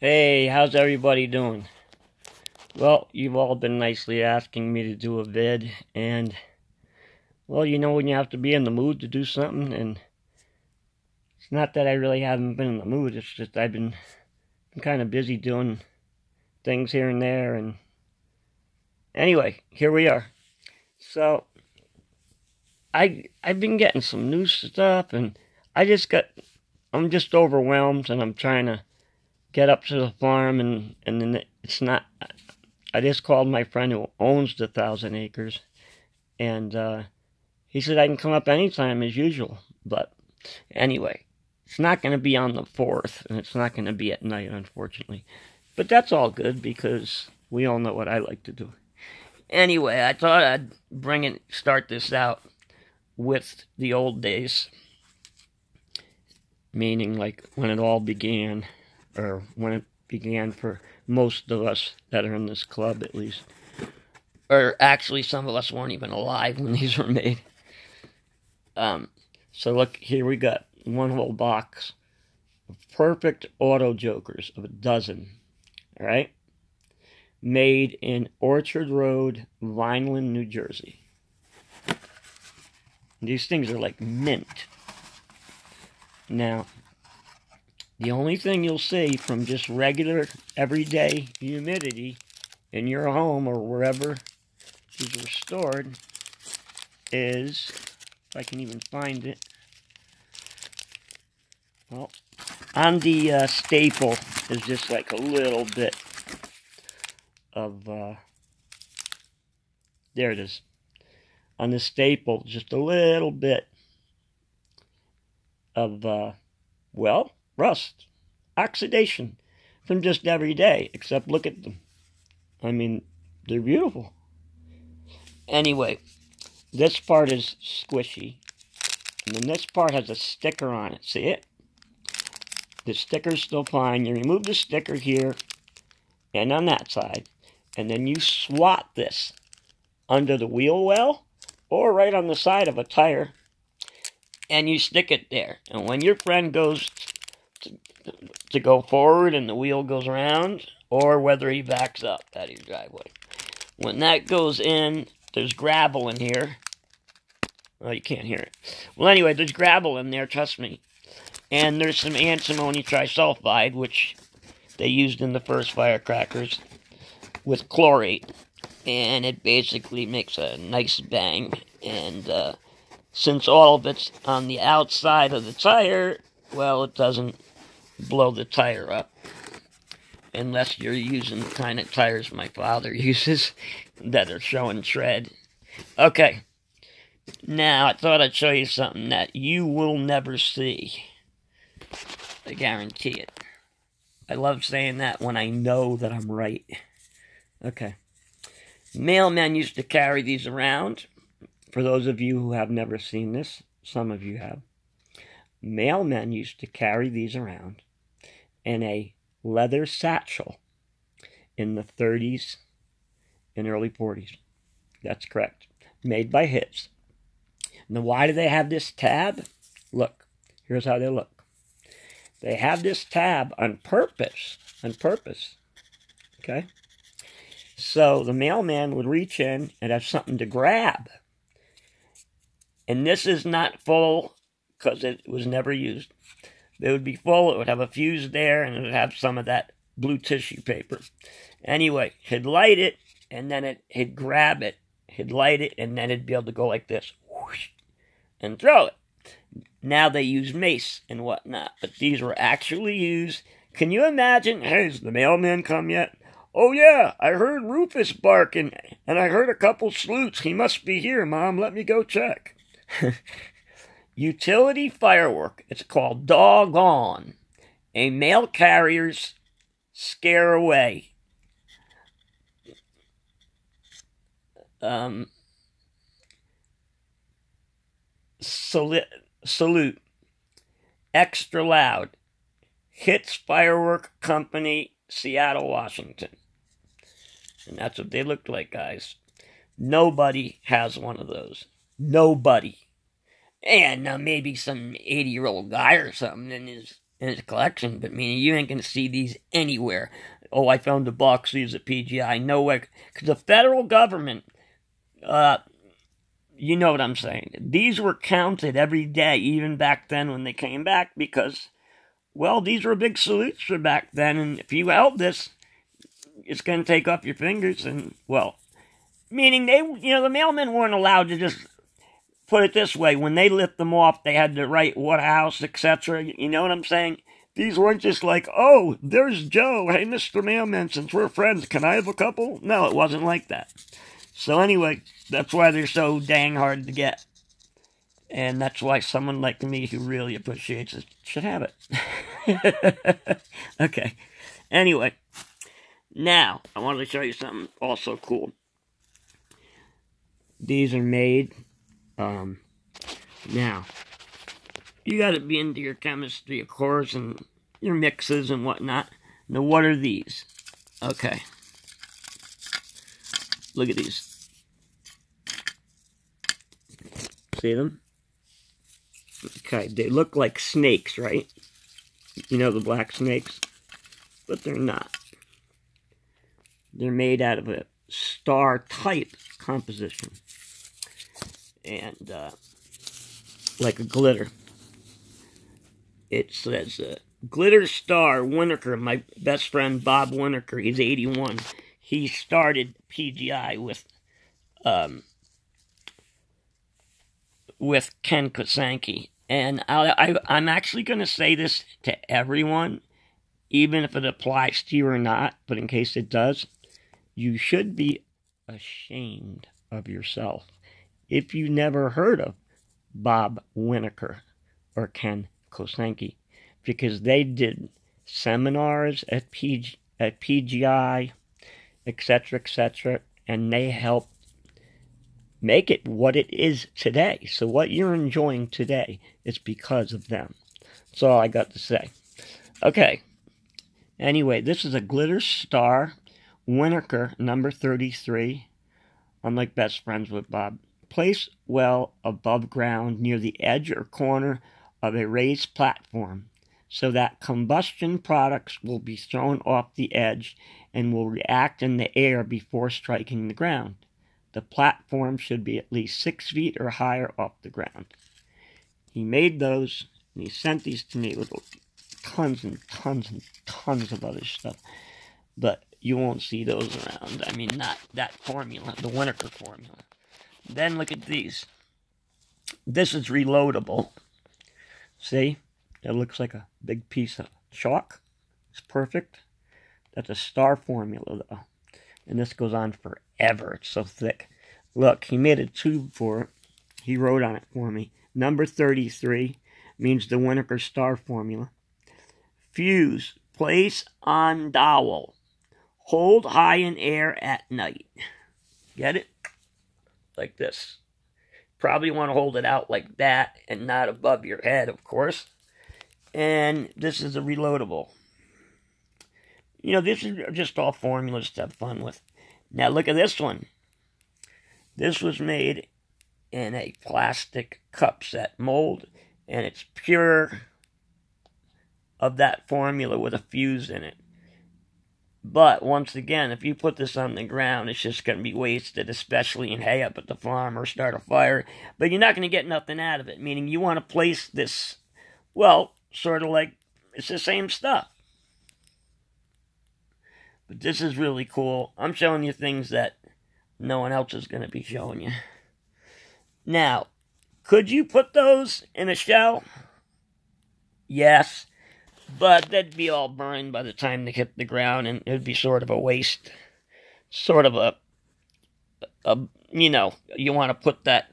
Hey, how's everybody doing? Well, you've all been nicely asking me to do a vid, and, well, you know when you have to be in the mood to do something, and it's not that I really haven't been in the mood, it's just I've been kind of busy doing things here and there, and anyway, here we are. So, I've been getting some new stuff, and I'm just overwhelmed, and I'm trying to get up to the farm, and then it's not. I just called my friend who owns the 1,000 acres, and he said I can come up anytime as usual. But anyway, it's not going to be on the 4th, and it's not going to be at night, unfortunately. But that's all good because we all know what I like to do. Anyway, I thought I'd start this out with the old days, meaning like when it all began, or when it began for most of us that are in this club, at least. Or actually, some of us weren't even alive when these were made. So look, here we got one whole box of perfect auto jokers of a dozen. All right? Made in Orchard Road, Vineland, New Jersey. These things are like mint. Now, the only thing you'll see from just regular, everyday humidity in your home or wherever these were stored is, if I can even find it, well, on the staple is just like a little bit of, there it is. On the staple, just a little bit of, well, rust, oxidation from just every day, except look at them. I mean, they're beautiful. Anyway, this part is squishy, and then this part has a sticker on it. See it? The sticker's still fine. You remove the sticker here and on that side, and then you swat this under the wheel well or right on the side of a tire, and you stick it there. And when your friend goes to go forward and the wheel goes around, or whether he backs up out of your driveway, when that goes in, there's gravel in here. Oh, you can't hear it. Well, anyway, there's gravel in there, trust me. And there's some antimony trisulfide, which they used in the first firecrackers, with chlorate. And it basically makes a nice bang. And since all of it's on the outside of the tire, well, it doesn't blow the tire up. Unless you're using the kind of tires my father uses that are showing tread. Okay. Now, I thought I'd show you something that you will never see. I guarantee it. I love saying that when I know that I'm right. Okay. Mailmen used to carry these around. For those of you who have never seen this, some of you have. Mailmen used to carry these around in a leather satchel in the 30s and early 40s. That's correct. Made by Hits. Now, why do they have this tab? Look, here's how they look. They have this tab on purpose. Okay? So the mailman would reach in and have something to grab. And this is not full because it was never used. It would be full, it would have a fuse there, and it would have some of that blue tissue paper. Anyway, he'd light it, and then he'd grab it. He'd light it, and then it'd be able to go like this. Whoosh, and throw it. Now they use mace and whatnot, but these were actually used. Can you imagine? Hey, has the mailman come yet? Oh yeah, I heard Rufus barking, and I heard a couple sloots. He must be here, Mom. Let me go check. Utility firework. It's called Doggone. A mail carrier's scare away. Salute. Extra loud. Hits Firework Company, Seattle, Washington. And that's what they looked like, guys. Nobody has one of those. Nobody. And maybe some 80-year-old guy or something in his in his collection, but meaning you ain't going to see these anywhere. Oh, I found a box of these at PGI. Nowhere. Because the federal government, you know what I'm saying. These were counted every day, even back then when they came back, because, well, these were big salutes for back then, and if you held this, it's going to take off your fingers, and, well, meaning they, the mailmen weren't allowed to just put it this way. When they lift them off, they had to write what house, etc. You know what I'm saying? These weren't just like, oh, there's Joe. Hey, Mr. Mailman, since we're friends, can I have a couple? No, it wasn't like that. So anyway, that's why they're so dang hard to get. And that's why someone like me who really appreciates it should have it. Okay. Anyway, now, I wanted to show you something also cool. These are made... now, you gotta be into your chemistry, of course, and your mixes and whatnot. Now, what are these? Okay. Look at these. See them? Okay, they look like snakes, right? You know the black snakes? But they're not. They're made out of a star-type composition. And, like a glitter. It says, Glitter Star Winokur, my best friend Bob Winokur, he's 81. He started PGI with Ken Kosanke. And I'm actually going to say this to everyone, even if it applies to you or not, but in case it does, you should be ashamed of yourself if you never heard of Bob Winokur or Ken Kosanke, because they did seminars at PGI, etc., and they helped make it what it is today. So what you're enjoying today is because of them. That's all I got to say. Okay. Anyway, this is a Glitter Star Winokur number 33. I'm like best friends with Bob. Place well above ground near the edge or corner of a raised platform so that combustion products will be thrown off the edge and will react in the air before striking the ground. The platform should be at least 6 feet or higher off the ground. He made those, and he sent these to me with tons and tons and tons of other stuff. But you won't see those around. I mean, not that formula, the Winokur formula. Then look at these. This is reloadable. See? That looks like a big piece of chalk. It's perfect. That's a star formula, though. And this goes on forever. It's so thick. Look, he made a tube for it. He wrote on it for me. Number 33 means the Winokur star formula. Fuse. Place on dowel. Hold high in air at night. Get it? Like this. Probably want to hold it out like that and not above your head, of course. And this is a reloadable. This is just all formulas to have fun with. Now look at this one. This was made in a plastic cup set mold, and it's pure of that formula with a fuse in it. But, once again, if you put this on the ground, it's just going to be wasted, especially in hay up at the farm or start a fire. But you're not going to get nothing out of it, meaning you want to place this, well, sort of like, it's the same stuff. But this is really cool. I'm showing you things that no one else is going to be showing you. Now, could you put those in a shell? Yes. But they'd be all burned by the time they hit the ground, and it'd be sort of a waste. Sort of a you want to put that,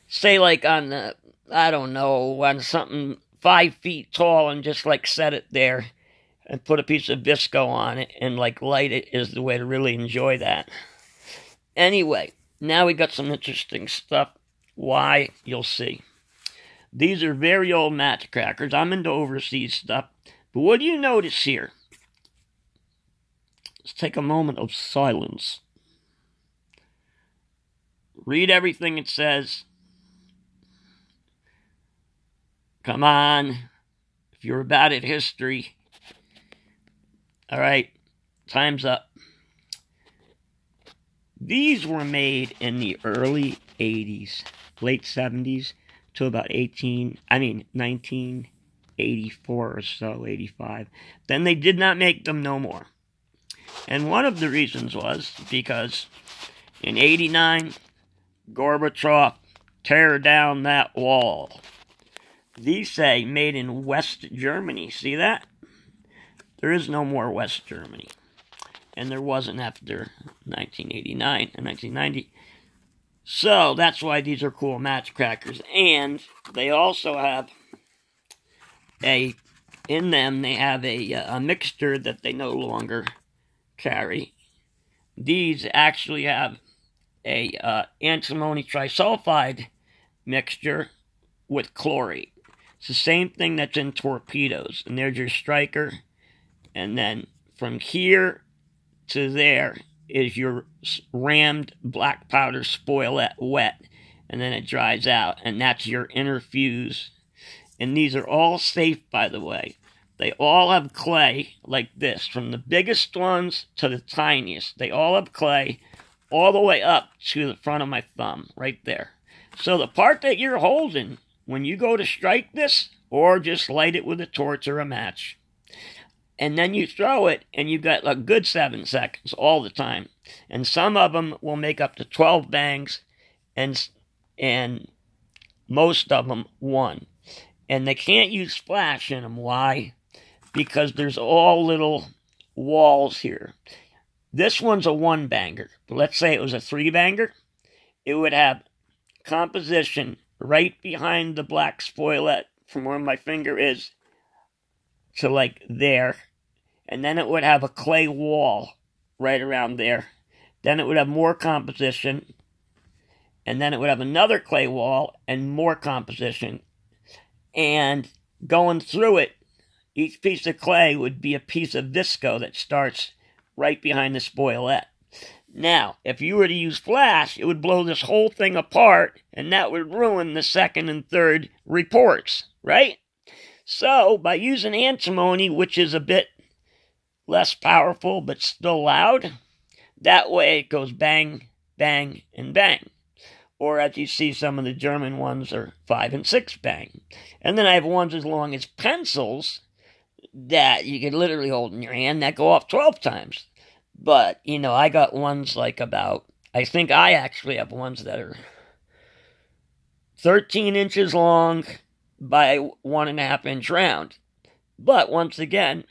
say like on the, I don't know, on something 5 feet tall and just like set it there and put a piece of Visco on it and like light it is the way to really enjoy that. Anyway, now we got some interesting stuff. Why? You'll see. These are very old match crackers. I'm into overseas stuff. But what do you notice here? Let's take a moment of silence. Read everything it says. Come on. if you're bad at history, all right, time's up. These were made in the early 80s, late 70s, to about 1984 or so, 85. Then they did not make them no more. And one of the reasons was because in 89, Gorbachev tear down that wall. These say made in West Germany. See that? There is no more West Germany. And there wasn't after 1989 and 1990. So that's why these are cool matchcrackers. And they also have in them they have a mixture that they no longer carry. These actually have a antimony trisulfide mixture with chlorate. It's the same thing that's in torpedoes. And there's your striker. And then from here to there is your rammed black powder spoilette wet. And then it dries out. And that's your inner fuse. And these are all safe, by the way. They all have clay like this. From the biggest ones to the tiniest. They all have clay all the way up to the front of my thumb. Right there. So the part that you're holding, when you go to strike this, or just light it with a torch or a match, and then you throw it, and you've got a good 7 seconds all the time. And some of them will make up to 12 bangs, and most of them 1. And they can't use splash in them. Why? Because there's all little walls here. This one's a 1-banger. But let's say it was a 3-banger. It would have composition right behind the black spoilette from where my finger is to like there. And then it would have a clay wall right around there. Then it would have more composition. And then it would have another clay wall and more composition. And going through it, each piece of clay would be a piece of visco that starts right behind the spoilette. Now, if you were to use flash, it would blow this whole thing apart, and that would ruin the second and third reports, right? So, by using antimony, which is a bit less powerful but still loud, that way it goes bang, bang, and bang. Or as you see, some of the German ones are 5 and 6 bang. And then I have ones as long as pencils that you can literally hold in your hand that go off 12 times. But, you know, I got ones like about, I think I actually have ones that are 13 inches long by 1.5 inch round. But once again,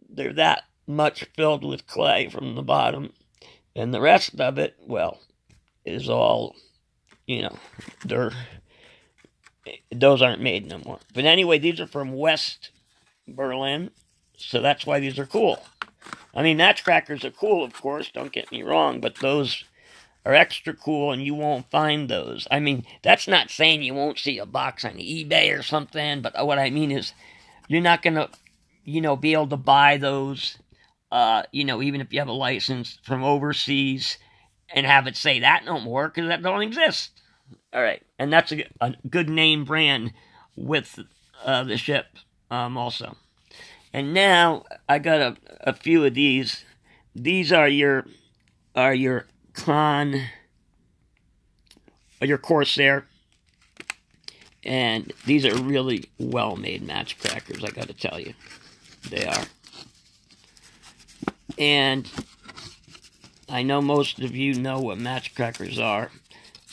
they're that much filled with clay from the bottom. And the rest of it, well, is all, you know, those aren't made no more. But anyway, these are from West Berlin, so that's why these are cool. I mean, matchcrackers are cool, of course, don't get me wrong, but those are extra cool, and you won't find those. I mean, that's not saying you won't see a box on eBay or something, but what I mean is you're not going to, you know, be able to buy those, you know, even if you have a license from overseas and have it say that no more, because that don't exist. All right, and that's a good name brand with the ship also. And now I got a few of these. These are your Corsair, and these are really well-made matchcrackers. I got to tell you, they are. And I know most of you know what matchcrackers are,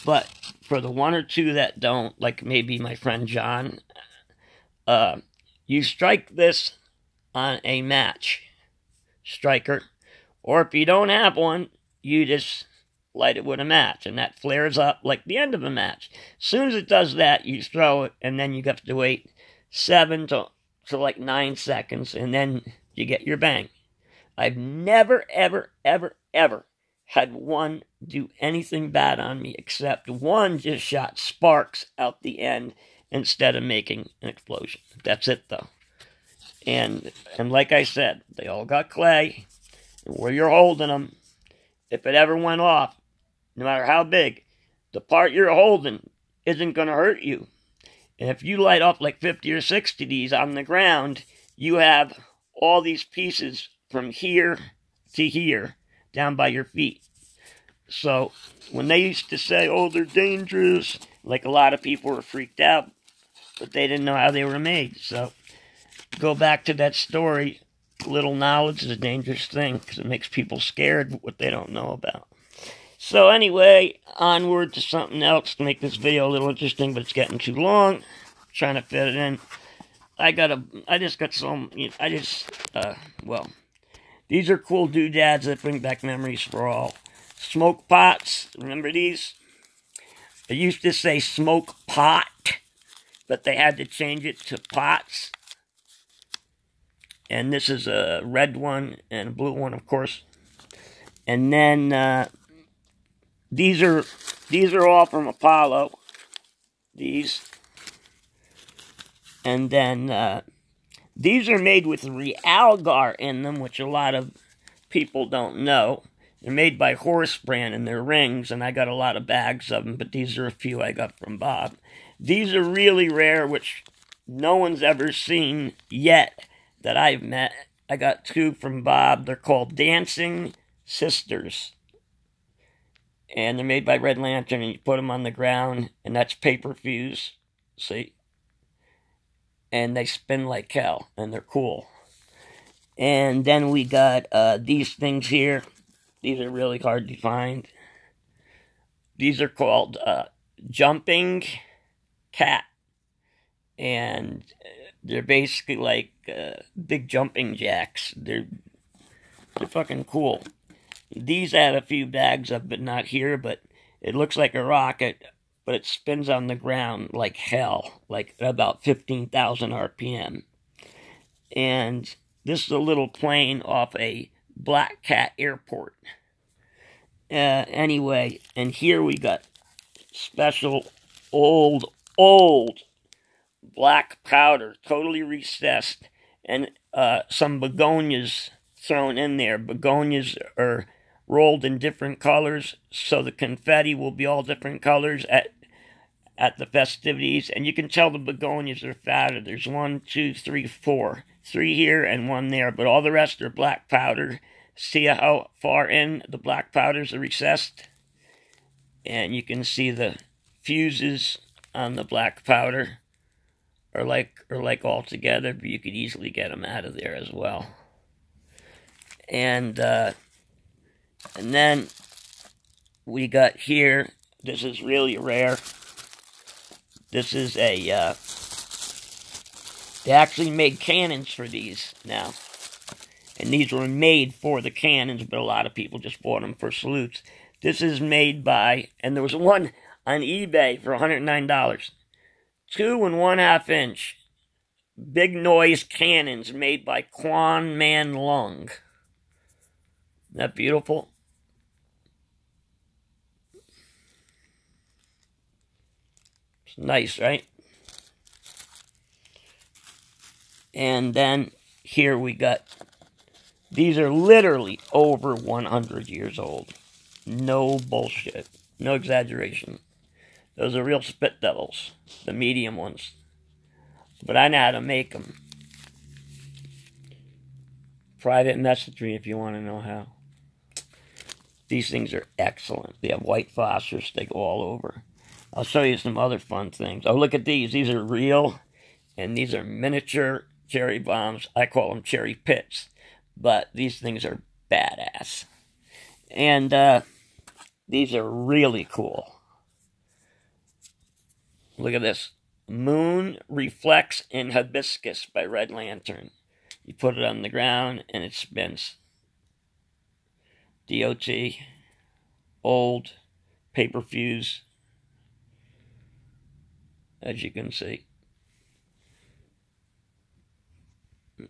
but for the 1 or 2 that don't, like maybe my friend John, you strike this on a match striker, or if you don't have one, you just light it with a match, and that flares up like the end of a match. As soon as it does that, you throw it, and then you have to wait 7 to like 9 seconds, and then you get your bang. I've never, ever, ever, ever had one do anything bad on me, except one just shot sparks out the end instead of making an explosion. That's it, though. And like I said, they all got clay. And where you're holding them, if it ever went off, no matter how big, the part you're holding isn't going to hurt you. And if you light up like 50 or 60 of these on the ground, you have all these pieces from here to here, down by your feet. So when they used to say, oh, they're dangerous, like a lot of people were freaked out, but they didn't know how they were made. So go back to that story. Little knowledge is a dangerous thing because it makes people scared of what they don't know about. So anyway, onward to something else to make this video a little interesting, but it's getting too long. I'm trying to fit it in. Well, these are cool doodads that bring back memories for all. Smoke pots, remember these? They used to say smoke pot, but they had to change it to pots. And this is a red one and a blue one, of course. And then these are all from Apollo. These. And then these are made with Realgar in them, which a lot of people don't know. They're made by Horse Brand, and they're rings, and I got a lot of bags of them, but these are a few I got from Bob. These are really rare, which no one's ever seen yet that I've met. I got 2 from Bob. They're called Dancing Sisters. And they're made by Red Lantern, and you put them on the ground, and that's paper fuse. See? And they spin like hell, and they're cool. And then we got these things here. These are really hard to find. These are called Jumping Cat. And they're basically like big jumping jacks. They're fucking cool. These I have a few bags of, but not here. But it looks like a rocket, but it spins on the ground like hell, like about 15,000 RPM. And this is a little plane off a Black Cat Airport. Anyway, and here we got special old black powder, totally recessed, and some begonias thrown in there. Begonias are rolled in different colors, so the confetti will be all different colors at the festivities, and you can tell the begonias are fatter. There's 1, 2, 3, 4. 3 here and 1 there, but all the rest are black powder. See how far in the black powders are recessed? And you can see the fuses on the black powder are like all together, but you could easily get them out of there as well. And then we got here, this is really rare. This is they actually made cannons for these now. And these were made for the cannons, but a lot of people just bought them for salutes. This is made by, and there was one on eBay for $109. 2 1/2 inch big noise cannons made by Quan Man Lung. Isn't that beautiful? It's nice, right? And then here we got, these are literally over 100 years old. No bullshit. No exaggeration. Those are real spit devils. The medium ones. But I know how to make them. Private message me if you want to know how. These things are excellent. They have white phosphorus. They go all over. I'll show you some other fun things. Oh, look at these. These are real. And these are miniature cherry bombs. I call them cherry pits. But these things are badass. And these are really cool. Look at this. Moon Reflects in Hibiscus by Red Lantern. You put it on the ground and it spins. DOT. Old. Paper fuse. As you can see.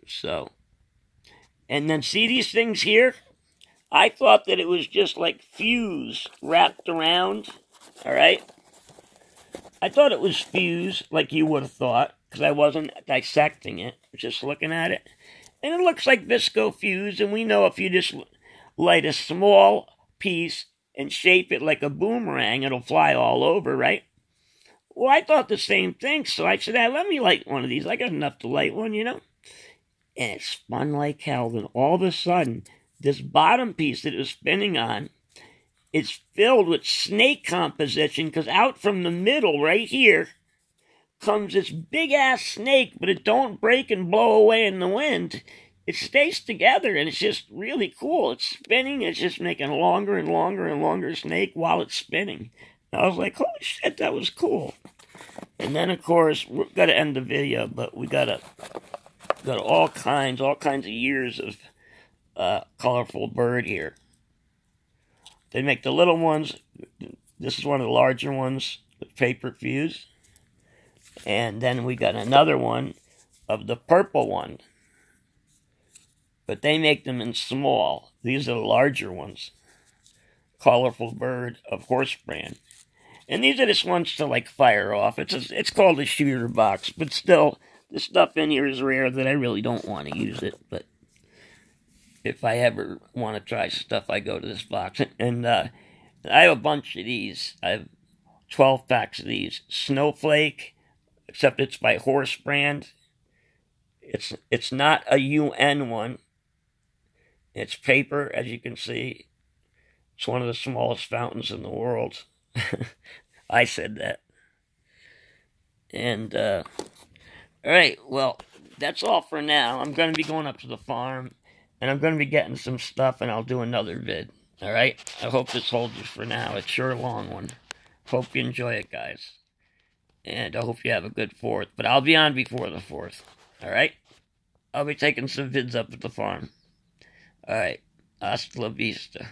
So. And then see these things here? I thought that it was just like fuse wrapped around. Alright? I thought it was fuse, like you would have thought, because I wasn't dissecting it, just looking at it. And it looks like visco fuse, and we know if you just light a small piece and shape it like a boomerang, it'll fly all over, right? Well, I thought the same thing, so I said, hey, let me light one of these. I got enough to light one, you know? And it spun like hell. Then all of a sudden, this bottom piece that it was spinning on, it's filled with snake composition, because out from the middle right here comes this big-ass snake, but it don't break and blow away in the wind. It stays together, and it's just really cool. It's spinning. It's just making longer and longer and longer snake while it's spinning. And I was like, holy shit, that was cool. And then, of course, we're going to end the video, but we got all kinds of years of colorful bird here. They make the little ones. This is one of the larger ones, the paper fuse. And then we got another one of the purple one. But they make them in small. These are the larger ones. Colorful bird of horse brand. And these are just ones to like fire off. It's called a shooter box. But still, the stuff in here is rare that I really don't want to use it. But if I ever want to try stuff, I go to this box. And I have a bunch of these. I have 12 packs of these. Snowflake, except it's by Horse brand. It's not a UN one. It's paper, as you can see. It's one of the smallest fountains in the world. I said that. And, alright, well, that's all for now. I'm going to be going up to the farm, and I'm going to be getting some stuff, and I'll do another vid. Alright? I hope this holds you for now. It's sure a long one. Hope you enjoy it, guys. And I hope you have a good 4th. But I'll be on before the 4th. Alright? I'll be taking some vids up at the farm. Alright. Hasta la vista.